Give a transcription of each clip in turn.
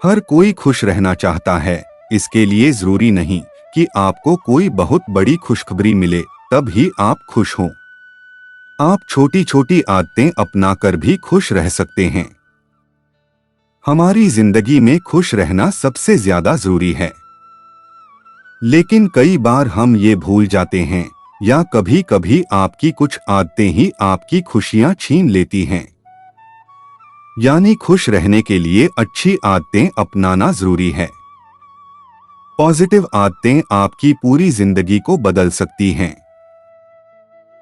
हर कोई खुश रहना चाहता है। इसके लिए जरूरी नहीं कि आपको कोई बहुत बड़ी खुशखबरी मिले तब ही आप खुश हों। आप छोटी छोटी आदतें अपनाकर भी खुश रह सकते हैं। हमारी जिंदगी में खुश रहना सबसे ज्यादा जरूरी है, लेकिन कई बार हम ये भूल जाते हैं या कभी कभी आपकी कुछ आदतें ही आपकी खुशियां छीन लेती हैं। यानी खुश रहने के लिए अच्छी आदतें अपनाना जरूरी है। पॉजिटिव आदतें आपकी पूरी जिंदगी को बदल सकती हैं।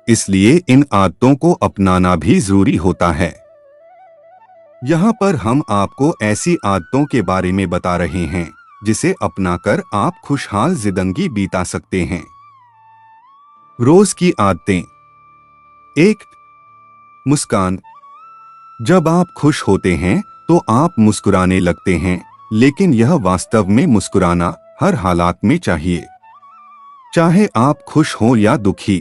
इसलिए इन आदतों को अपनाना भी जरूरी होता है। यहाँ पर हम आपको ऐसी आदतों के बारे में बता रहे हैं जिसे अपनाकर आप खुशहाल जिंदगी बिता सकते हैं। रोज की आदतें। 1. मुस्कान। जब आप खुश होते हैं तो आप मुस्कुराने लगते हैं, लेकिन यह वास्तव में मुस्कुराना हर हालात में चाहिए, चाहे आप खुश हो या दुखी,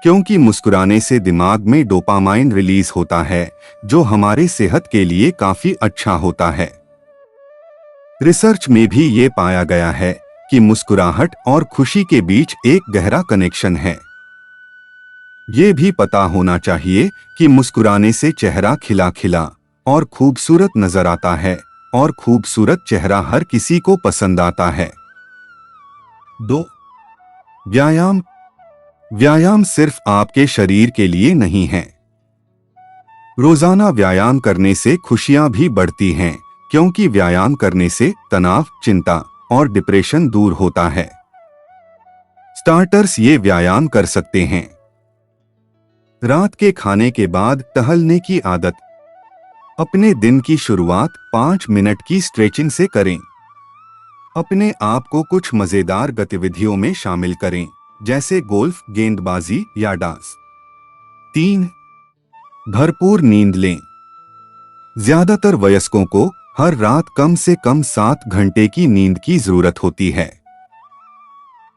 क्योंकि मुस्कुराने से दिमाग में डोपामाइन रिलीज होता है जो हमारे सेहत के लिए काफी अच्छा होता है। रिसर्च में भी ये पाया गया है कि मुस्कुराहट और खुशी के बीच एक गहरा कनेक्शन है। ये भी पता होना चाहिए कि मुस्कुराने से चेहरा खिला खिला और खूबसूरत नजर आता है, और खूबसूरत चेहरा हर किसी को पसंद आता है। 2. व्यायाम। व्यायाम सिर्फ आपके शरीर के लिए नहीं है। रोजाना व्यायाम करने से खुशियां भी बढ़ती हैं, क्योंकि व्यायाम करने से तनाव, चिंता और डिप्रेशन दूर होता है। स्टार्टर्स ये व्यायाम कर सकते हैं। रात के खाने के बाद टहलने की आदत। अपने दिन की शुरुआत 5 मिनट की स्ट्रेचिंग से करें। अपने आप को कुछ मजेदार गतिविधियों में शामिल करें, जैसे गोल्फ, गेंदबाजी या डांस। 3. भरपूर नींद लें। ज्यादातर वयस्कों को हर रात कम से कम 7 घंटे की नींद की जरूरत होती है।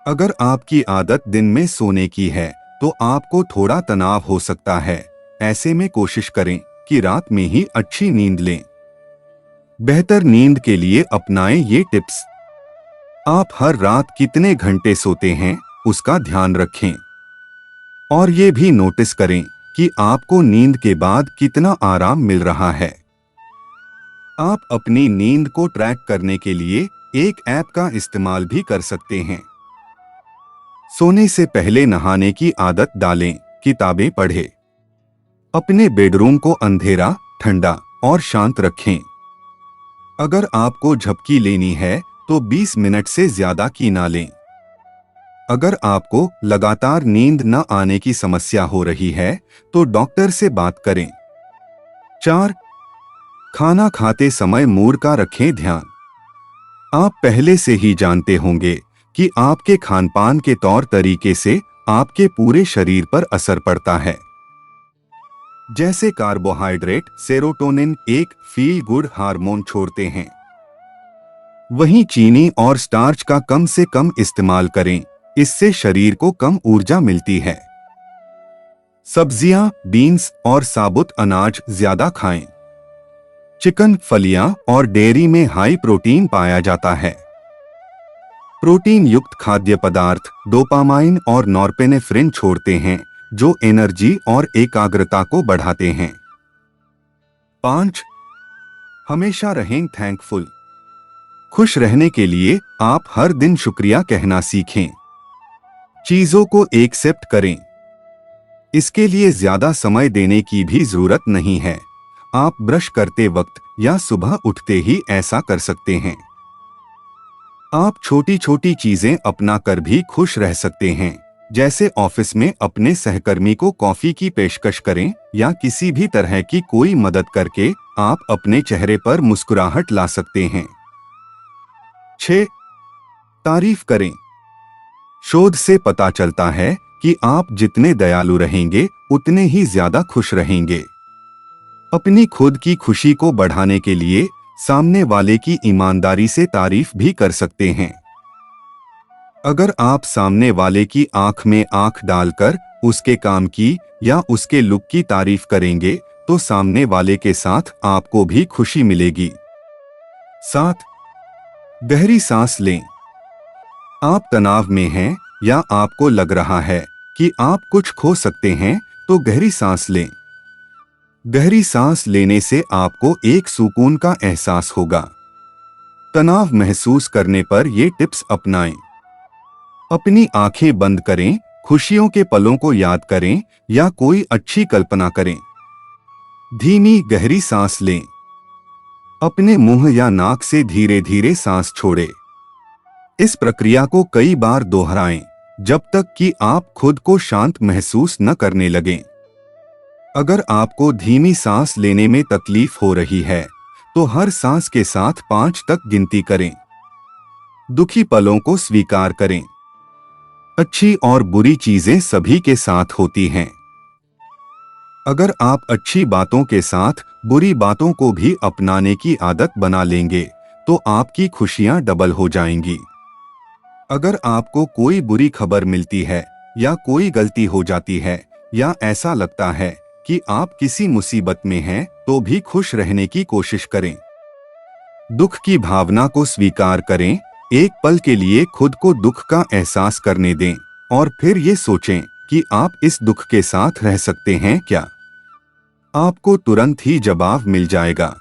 अगर आपकी आदत दिन में सोने की है तो आपको थोड़ा तनाव हो सकता है। ऐसे में कोशिश करें कि रात में ही अच्छी नींद लें। बेहतर नींद के लिए अपनाएं ये टिप्स। आप हर रात कितने घंटे सोते हैं उसका ध्यान रखें, और ये भी नोटिस करें कि आपको नींद के बाद कितना आराम मिल रहा है। आप अपनी नींद को ट्रैक करने के लिए एक ऐप का इस्तेमाल भी कर सकते हैं। सोने से पहले नहाने की आदत डालें, किताबें पढ़ें। अपने बेडरूम को अंधेरा, ठंडा और शांत रखें। अगर आपको झपकी लेनी है तो 20 मिनट से ज्यादा की ना लें। अगर आपको लगातार नींद न आने की समस्या हो रही है तो डॉक्टर से बात करें। 4. खाना खाते समय मूड का रखें ध्यान। आप पहले से ही जानते होंगे कि आपके खानपान के तौर तरीके से आपके पूरे शरीर पर असर पड़ता है। जैसे कार्बोहाइड्रेट सेरोटोनिन एक फील गुड हार्मोन छोड़ते हैं, वहीं चीनी और स्टार्च का कम से कम इस्तेमाल करें, इससे शरीर को कम ऊर्जा मिलती है। सब्जियां, बीन्स और साबुत अनाज ज्यादा खाएं। चिकन, फलियां और डेयरी में हाई प्रोटीन पाया जाता है। प्रोटीन युक्त खाद्य पदार्थ डोपामाइन और नॉरपेनेफ्रिन छोड़ते हैं, जो एनर्जी और एकाग्रता को बढ़ाते हैं। 5. हमेशा रहें थैंकफुल। खुश रहने के लिए आप हर दिन शुक्रिया कहना सीखें। चीजों को एक्सेप्ट करें। इसके लिए ज्यादा समय देने की भी जरूरत नहीं है। आप ब्रश करते वक्त या सुबह उठते ही ऐसा कर सकते हैं। आप छोटी छोटी चीजें अपना कर भी खुश रह सकते हैं, जैसे ऑफिस में अपने सहकर्मी को कॉफी की पेशकश करें या किसी भी तरह की कोई मदद करके आप अपने चेहरे पर मुस्कुराहट ला सकते हैं। 6. तारीफ करें। शोध से पता चलता है कि आप जितने दयालु रहेंगे उतने ही ज्यादा खुश रहेंगे। अपनी खुद की खुशी को बढ़ाने के लिए सामने वाले की ईमानदारी से तारीफ भी कर सकते हैं। अगर आप सामने वाले की आंख में आंख डालकर उसके काम की या उसके लुक की तारीफ करेंगे तो सामने वाले के साथ आपको भी खुशी मिलेगी। 7. गहरी सांस लें। आप तनाव में हैं या आपको लग रहा है कि आप कुछ खो सकते हैं, तो गहरी सांस लें। गहरी सांस लेने से आपको एक सुकून का एहसास होगा। तनाव महसूस करने पर ये टिप्स अपनाएं। अपनी आंखें बंद करें, खुशियों के पलों को याद करें या कोई अच्छी कल्पना करें। धीमी गहरी सांस लें। अपने मुंह या नाक से धीरे धीरे सांस छोड़ें। इस प्रक्रिया को कई बार दोहराएं जब तक कि आप खुद को शांत महसूस न करने लगें। अगर आपको धीमी सांस लेने में तकलीफ हो रही है, तो हर सांस के साथ 5 तक गिनती करें। दुखी पलों को स्वीकार करें। अच्छी और बुरी चीजें सभी के साथ होती हैं। अगर आप अच्छी बातों के साथ बुरी बातों को भी अपनाने की आदत बना लेंगे, तो आपकी खुशियां डबल हो जाएंगी। अगर आपको कोई बुरी खबर मिलती है या कोई गलती हो जाती है या ऐसा लगता है कि आप किसी मुसीबत में हैं, तो भी खुश रहने की कोशिश करें। दुख की भावना को स्वीकार करें। एक पल के लिए खुद को दुख का एहसास करने दें और फिर ये सोचें कि आप इस दुख के साथ रह सकते हैं क्या। आपको तुरंत ही जवाब मिल जाएगा।